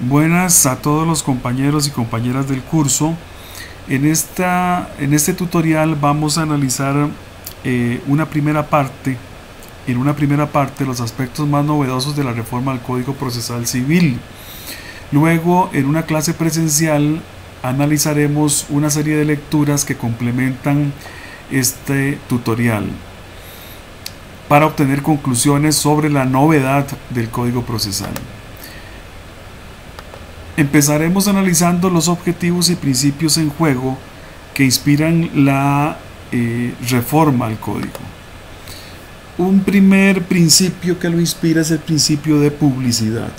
Buenas a todos los compañeros y compañeras del curso. En este tutorial vamos a analizar una primera parte. En una primera parte, los aspectos más novedosos de la reforma al Código Procesal Civil. Luego, en una clase presencial, analizaremos una serie de lecturas que complementan este tutorial para obtener conclusiones sobre la novedad del Código Procesal. Empezaremos analizando los objetivos y principios en juego que inspiran la reforma al código. Un primer principio que lo inspira es el principio de publicidad.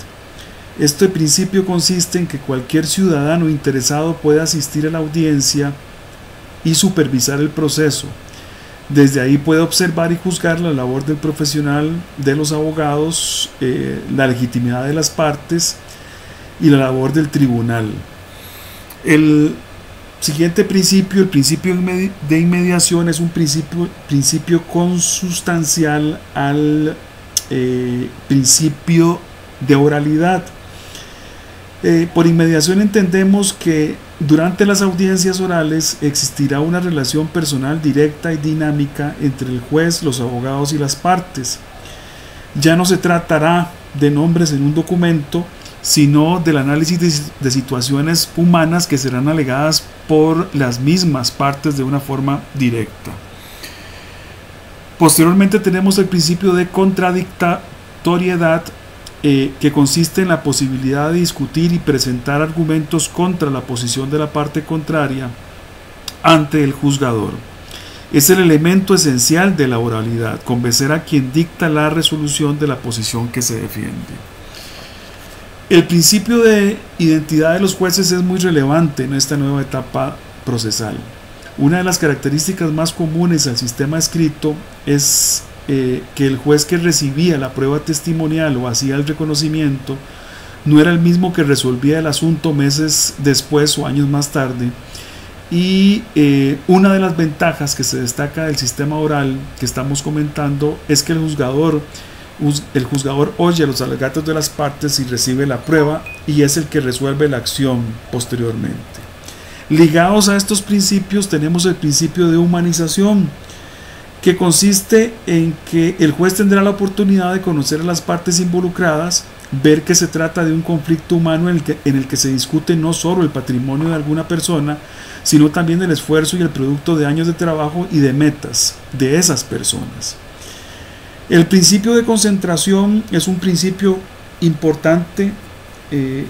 Este principio consiste en que cualquier ciudadano interesado puede asistir a la audiencia y supervisar el proceso. Desde ahí puede observar y juzgar la labor del profesional, de los abogados, la legitimidad de las partes y la labor del tribunal. El siguiente principio, el principio de inmediación, es un principio consustancial al principio de oralidad. Por inmediación entendemos que durante las audiencias orales existirá una relación personal directa y dinámica entre el juez, los abogados y las partes. Ya no se tratará de nombres en un documento, sino del análisis de situaciones humanas que serán alegadas por las mismas partes de una forma directa. Posteriormente tenemos el principio de contradictoriedad, que consiste en la posibilidad de discutir y presentar argumentos contra la posición de la parte contraria ante el juzgador. Es el elemento esencial de la oralidad, convencer a quien dicta la resolución de la posición que se defiende. El principio de identidad de los jueces es muy relevante en esta nueva etapa procesal. Una de las características más comunes al sistema escrito es que el juez que recibía la prueba testimonial o hacía el reconocimiento no era el mismo que resolvía el asunto meses después o años más tarde. Y una de las ventajas que se destaca del sistema oral que estamos comentando es que el juzgador oye los alegatos de las partes y recibe la prueba, y es el que resuelve la acción posteriormente. Ligados a estos principios tenemos el principio de humanización, que consiste en que el juez tendrá la oportunidad de conocer a las partes involucradas, ver que se trata de un conflicto humano en el que se discute no solo el patrimonio de alguna persona, sino también el esfuerzo y el producto de años de trabajo y de metas de esas personas. El principio de concentración es un principio importante,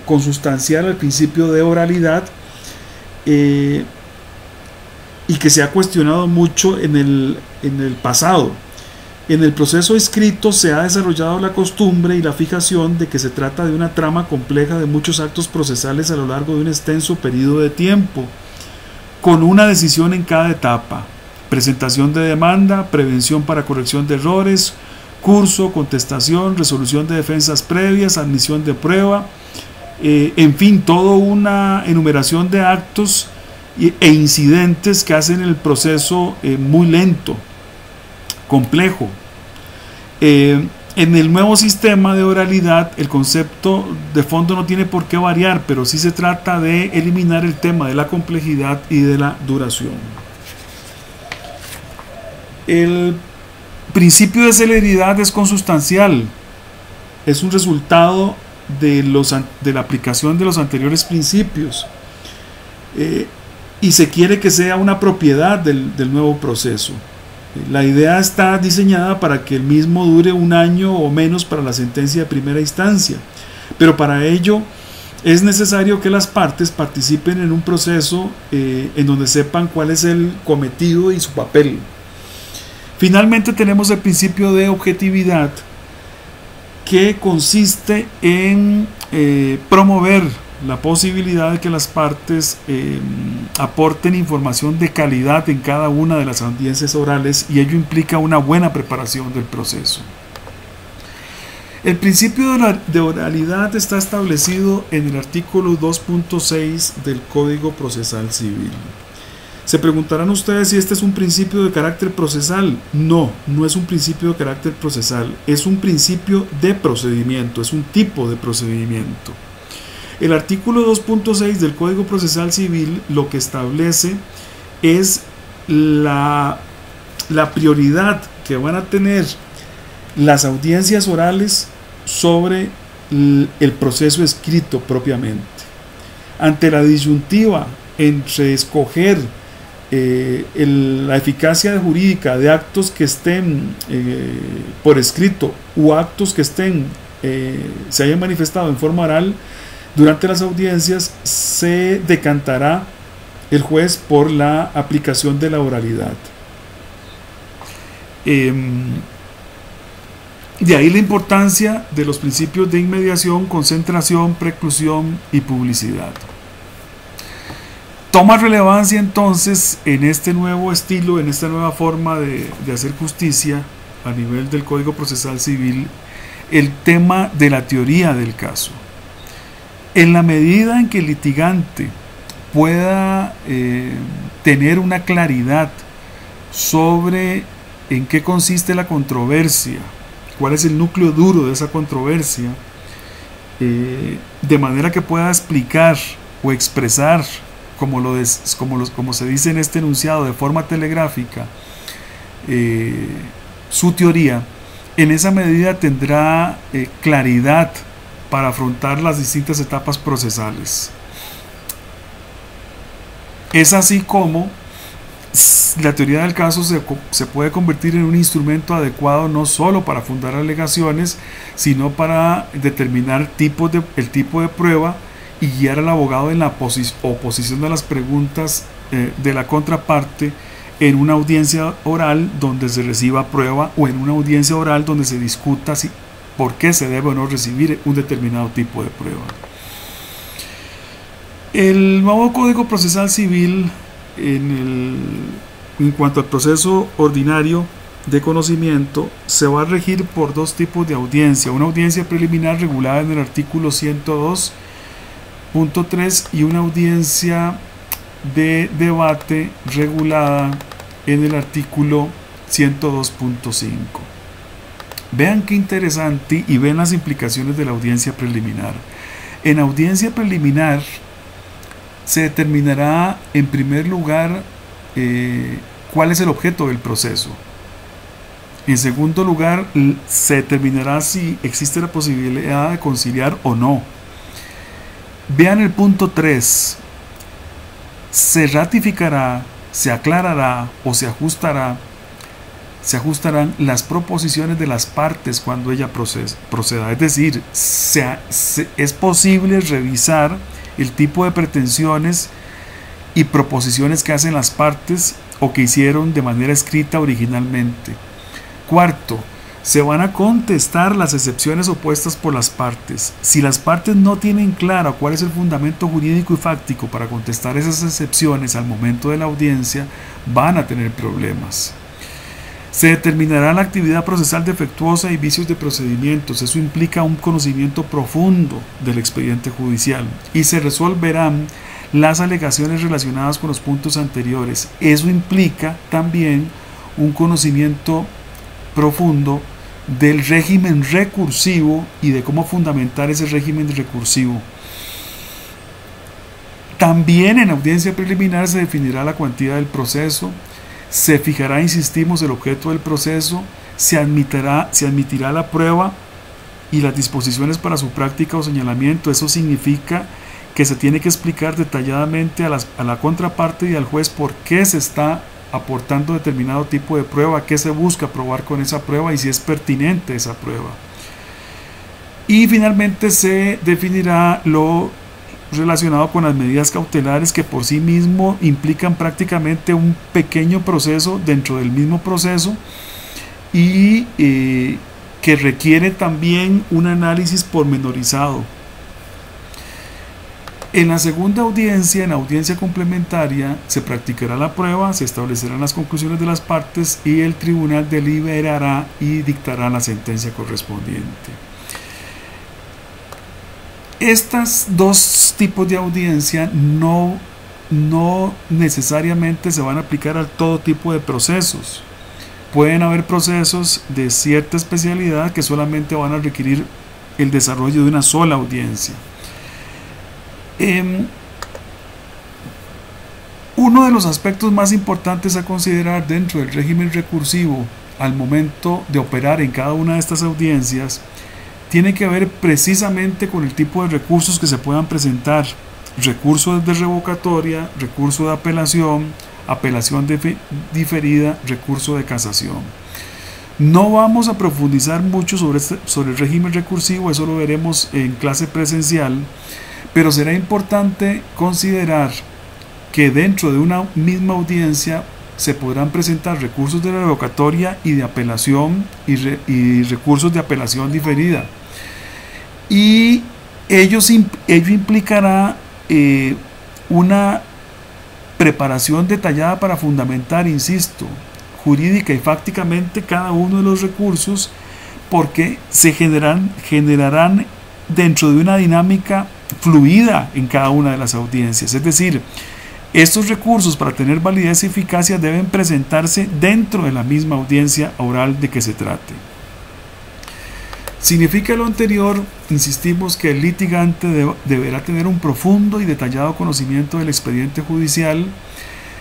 consustancial al principio de oralidad, y que se ha cuestionado mucho en el pasado. En el proceso escrito se ha desarrollado la costumbre y la fijación de que se trata de una trama compleja de muchos actos procesales a lo largo de un extenso periodo de tiempo, con una decisión en cada etapa: presentación de demanda, prevención para corrección de errores, curso, contestación, resolución de defensas previas, admisión de prueba, en fin, toda una enumeración de actos e incidentes que hacen el proceso muy lento, complejo. En el nuevo sistema de oralidad, el concepto de fondo no tiene por qué variar, pero sí se trata de eliminar el tema de la complejidad y de la duración. El principio de celeridad es consustancial, es un resultado de la aplicación de los anteriores principios, y se quiere que sea una propiedad del nuevo proceso. La idea está diseñada para que el mismo dure un año o menos para la sentencia de primera instancia, pero para ello es necesario que las partes participen en un proceso en donde sepan cuál es el cometido y su papel. Finalmente tenemos el principio de objetividad, que consiste en promover la posibilidad de que las partes aporten información de calidad en cada una de las audiencias orales, y ello implica una buena preparación del proceso. El principio de oralidad está establecido en el artículo 2.6 del Código Procesal Civil. Se preguntarán ustedes si este es un principio de carácter procesal. No, no es un principio de carácter procesal, es un principio de procedimiento, es un tipo de procedimiento. El artículo 2.6 del Código Procesal Civil lo que establece es la prioridad que van a tener las audiencias orales sobre el proceso escrito propiamente. Ante la disyuntiva entre escoger la eficacia jurídica de actos que estén por escrito u actos que se hayan manifestado en forma oral, durante las audiencias se decantará el juez por la aplicación de la oralidad. De ahí la importancia de los principios de inmediación, concentración, preclusión y publicidad. Toma relevancia entonces en este nuevo estilo, en esta nueva forma de hacer justicia a nivel del Código Procesal Civil, el tema de la teoría del caso. En la medida en que el litigante pueda tener una claridad sobre en qué consiste la controversia, cuál es el núcleo duro de esa controversia, de manera que pueda explicar o expresar, como se dice en este enunciado, de forma telegráfica, su teoría, en esa medida tendrá claridad para afrontar las distintas etapas procesales. Es así como la teoría del caso se puede convertir en un instrumento adecuado no solo para fundar alegaciones, sino para determinar el tipo de prueba y guiar al abogado en la oposición de las preguntas de la contraparte en una audiencia oral donde se reciba prueba, o en una audiencia oral donde se discuta por qué se debe o no recibir un determinado tipo de prueba. El nuevo Código Procesal Civil, en cuanto al proceso ordinario de conocimiento, se va a regir por dos tipos de audiencia: una audiencia preliminar regulada en el artículo 102.3 y una audiencia de debate regulada en el artículo 102.5. Vean qué interesante y ven las implicaciones de la audiencia preliminar. En audiencia preliminar se determinará en primer lugar cuál es el objeto del proceso. En segundo lugar, se determinará si existe la posibilidad de conciliar o no. Vean el punto 3. Se ratificará, se aclarará o se ajustarán las proposiciones de las partes cuando ella proceda. Es decir, es posible revisar el tipo de pretensiones y proposiciones que hacen las partes o que hicieron de manera escrita originalmente. Cuarto, se van a contestar las excepciones opuestas por las partes. Si las partes no tienen claro cuál es el fundamento jurídico y fáctico para contestar esas excepciones al momento de la audiencia, van a tener problemas. Se determinará la actividad procesal defectuosa y vicios de procedimientos. Eso implica un conocimiento profundo del expediente judicial, y se resolverán las alegaciones relacionadas con los puntos anteriores. Eso implica también un conocimiento profundo del régimen recursivo y de cómo fundamentar ese régimen recursivo. También en audiencia preliminar se definirá la cuantía del proceso, se fijará, insistimos, el objeto del proceso, se admitirá la prueba y las disposiciones para su práctica o señalamiento. Eso significa que se tiene que explicar detalladamente a la contraparte y al juez por qué se está aportando determinado tipo de prueba, qué se busca probar con esa prueba y si es pertinente esa prueba. Y finalmente se definirá lo relacionado con las medidas cautelares, que por sí mismo implican prácticamente un pequeño proceso dentro del mismo proceso y que requiere también un análisis pormenorizado. En la segunda audiencia, en audiencia complementaria, se practicará la prueba, se establecerán las conclusiones de las partes y el tribunal deliberará y dictará la sentencia correspondiente. Estos dos tipos de audiencia no necesariamente se van a aplicar a todo tipo de procesos. Pueden haber procesos de cierta especialidad que solamente van a requerir el desarrollo de una sola audiencia. Uno de los aspectos más importantes a considerar dentro del régimen recursivo al momento de operar en cada una de estas audiencias tiene que ver precisamente con el tipo de recursos que se puedan presentar: recurso de revocatoria, recurso de apelación, apelación diferida, recurso de casación. No vamos a profundizar mucho sobre el régimen recursivo, eso lo veremos en clase presencial, pero será importante considerar que dentro de una misma audiencia se podrán presentar recursos de revocatoria y de apelación y recursos de apelación diferida. Y ello implicará una preparación detallada para fundamentar, insisto, jurídica y fácticamente cada uno de los recursos, porque se generarán dentro de una dinámica fluida en cada una de las audiencias. Es decir, estos recursos, para tener validez y eficacia, deben presentarse dentro de la misma audiencia oral de que se trate. Significa lo anterior, insistimos, que el litigante deberá tener un profundo y detallado conocimiento del expediente judicial,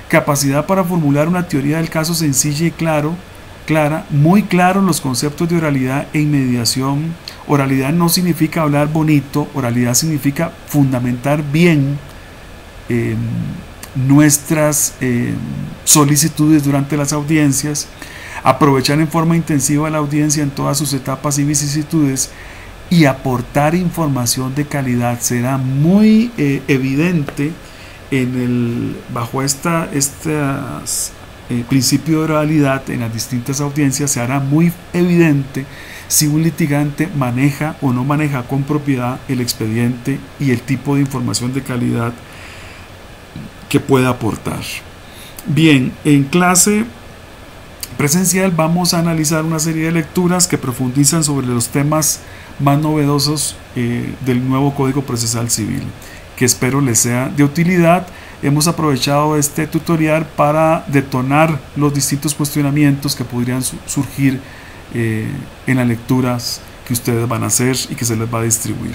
capacidad para formular una teoría del caso sencilla y clara, muy claros los conceptos de oralidad e inmediación. Oralidad no significa hablar bonito, oralidad significa fundamentar bien nuestras solicitudes durante las audiencias, aprovechar en forma intensiva la audiencia en todas sus etapas y vicisitudes y aportar información de calidad. Será muy evidente bajo principio de oralidad en las distintas audiencias, se hará muy evidente si un litigante maneja o no maneja con propiedad el expediente y el tipo de información de calidad que pueda aportar. Bien, en clase presencial vamos a analizar una serie de lecturas que profundizan sobre los temas más novedosos del nuevo Código Procesal Civil, que espero les sea de utilidad. Hemos aprovechado este tutorial para detonar los distintos cuestionamientos que podrían surgir en las lecturas que ustedes van a hacer y que se les va a distribuir.